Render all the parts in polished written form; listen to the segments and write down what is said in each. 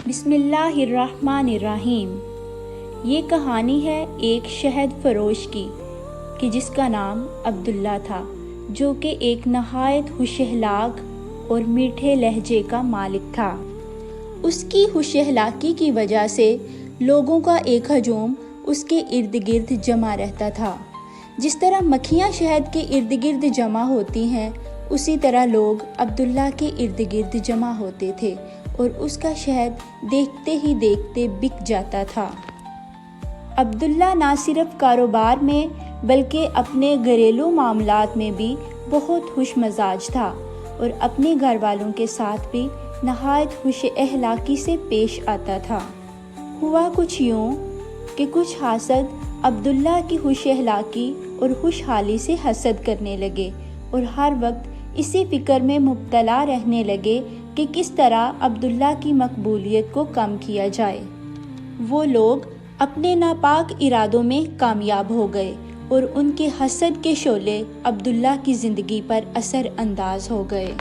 بسم اللہ الرحمن الرحیم۔ یہ کہانی ہے ایک شہد فروش کی کہ جس کا نام عبداللہ تھا، جو کہ ایک نہایت خوش اخلاق اور میٹھے لہجے کا مالک تھا۔ اس کی خوش اخلاقی کی وجہ سے لوگوں کا ایک ہجوم اس کے ارد گرد جمع رہتا تھا۔ جس طرح مکھیاں شہد کے ارد گرد جمع ہوتی ہیں، اسی طرح لوگ عبداللہ کے ارد گرد جمع ہوتے تھے اور اس کا شہد دیکھتے ہی دیکھتے بک جاتا تھا۔ عبداللہ نہ صرف کاروبار میں بلکہ اپنے گھریلو معاملات میں بھی بہت خوش مزاج تھا اور اپنے گھر والوں کے ساتھ بھی نہایت خوش اخلاقی سے پیش آتا تھا۔ ہوا کچھ یوں کہ کچھ حاسد عبداللہ کی خوش اخلاقی اور خوشحالی سے حسد کرنے لگے اور ہر وقت اسی فکر میں مبتلا رہنے لگے کہ کس طرح عبداللہ کی مقبولیت کو کم کیا جائے۔ وہ لوگ اپنے ناپاک ارادوں میں کامیاب ہو گئے اور ان کے حسد کے شعلے عبداللہ کی زندگی پر اثر انداز ہو گئے۔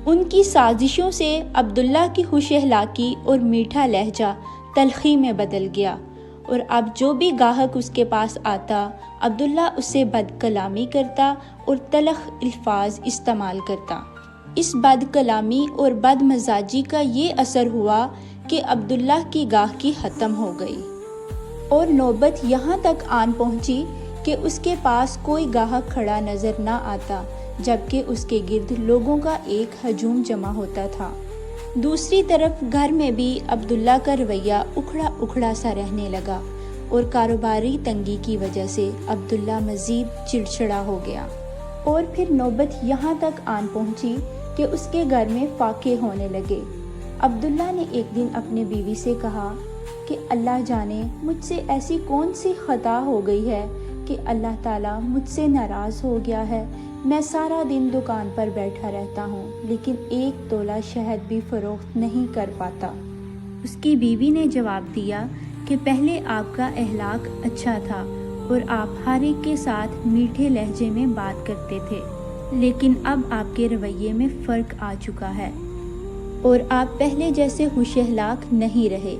ان کی سازشوں سے عبداللہ کی خوش اخلاقی اور میٹھا لہجہ تلخی میں بدل گیا اور اب جو بھی گاہک اس کے پاس آتا، عبداللہ اس سے بد کلامی کرتا اور تلخ الفاظ استعمال کرتا۔ اس بد کلامی اور بد مزاجی کا یہ اثر ہوا کہ عبداللہ کی گاہکی ختم ہو گئی اور نوبت یہاں تک آن پہنچی کہ اس کے پاس کوئی گاہک کھڑا نظر نہ آتا، جبکہ اس کے گرد لوگوں کا ایک ہجوم جمع ہوتا تھا۔ دوسری طرف گھر میں بھی عبداللہ کا رویہ اکھڑا اکھڑا سا رہنے لگا اور کاروباری تنگی کی وجہ سے عبداللہ مزید چڑچڑا ہو گیا۔ اور پھر نوبت یہاں تک آن پہنچی کہ اس کے گھر میں فاقے ہونے لگے۔ عبداللہ نے ایک دن اپنے بیوی سے کہا کہ اللہ جانے مجھ سے ایسی کون سی خطا ہو گئی ہے کہ اللہ تعالیٰ مجھ سے ناراض ہو گیا ہے۔ میں سارا دن دکان پر بیٹھا رہتا ہوں لیکن ایک تولہ شہد بھی فروخت نہیں کر پاتا۔ اس کی بیوی نے جواب دیا کہ پہلے آپ کا اخلاق اچھا تھا اور آپ ہر ایک کے ساتھ میٹھے لہجے میں بات کرتے تھے، لیکن اب آپ کے رویے میں فرق آ چکا ہے اور آپ پہلے جیسے خوش اخلاق نہیں رہے۔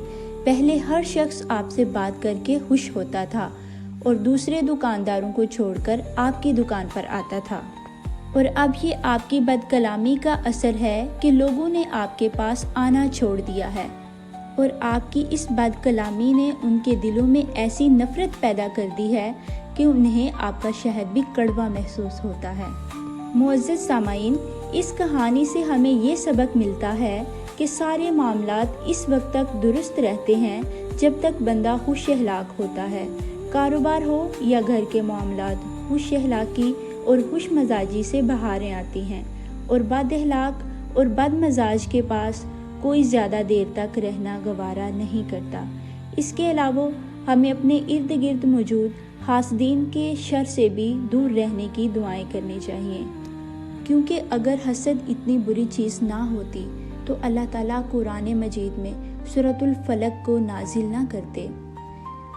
پہلے ہر شخص آپ سے بات کر کے خوش ہوتا تھا اور دوسرے دکانداروں کو چھوڑ کر آپ کی دکان پر آتا تھا، اور اب یہ آپ کی بد کلامی کا اثر ہے کہ لوگوں نے آپ کے پاس آنا چھوڑ دیا ہے اور آپ کی اس بد کلامی نے ان کے دلوں میں ایسی نفرت پیدا کر دی ہے کہ انہیں آپ کا شہد بھی کڑوا محسوس ہوتا ہے۔ معزز سامعین، اس کہانی سے ہمیں یہ سبق ملتا ہے کہ سارے معاملات اس وقت تک درست رہتے ہیں جب تک بندہ خوش اخلاق ہوتا ہے۔ کاروبار ہو یا گھر کے معاملات، خوش اخلاقی اور خوش مزاجی سے بہاریں آتی ہیں اور بد اخلاق اور بد مزاج کے پاس کوئی زیادہ دیر تک رہنا گوارا نہیں کرتا۔ اس کے علاوہ ہمیں اپنے ارد گرد موجود حاسدین کے شر سے بھی دور رہنے کی دعائیں کرنی چاہیے، کیونکہ اگر حسد اتنی بری چیز نہ ہوتی تو اللہ تعالیٰ قرآن مجید میں سورۃ الفلق کو نازل نہ کرتے۔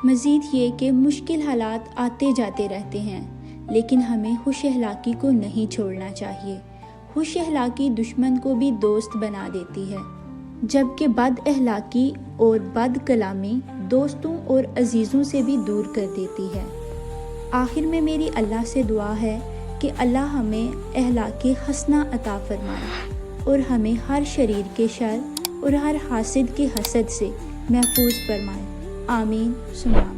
مزید یہ کہ مشکل حالات آتے جاتے رہتے ہیں، لیکن ہمیں خوش اخلاقی کو نہیں چھوڑنا چاہیے۔ خوش اخلاقی دشمن کو بھی دوست بنا دیتی ہے، جبکہ بد اخلاقی اور بد کلامی دوستوں اور عزیزوں سے بھی دور کر دیتی ہے۔ آخر میں میری اللہ سے دعا ہے کہ اللہ ہمیں اخلاق حسنہ عطا فرمائے اور ہمیں ہر شریر کے شر اور ہر حاسد کے حسد سے محفوظ فرمائے۔ آمین ثم آمین۔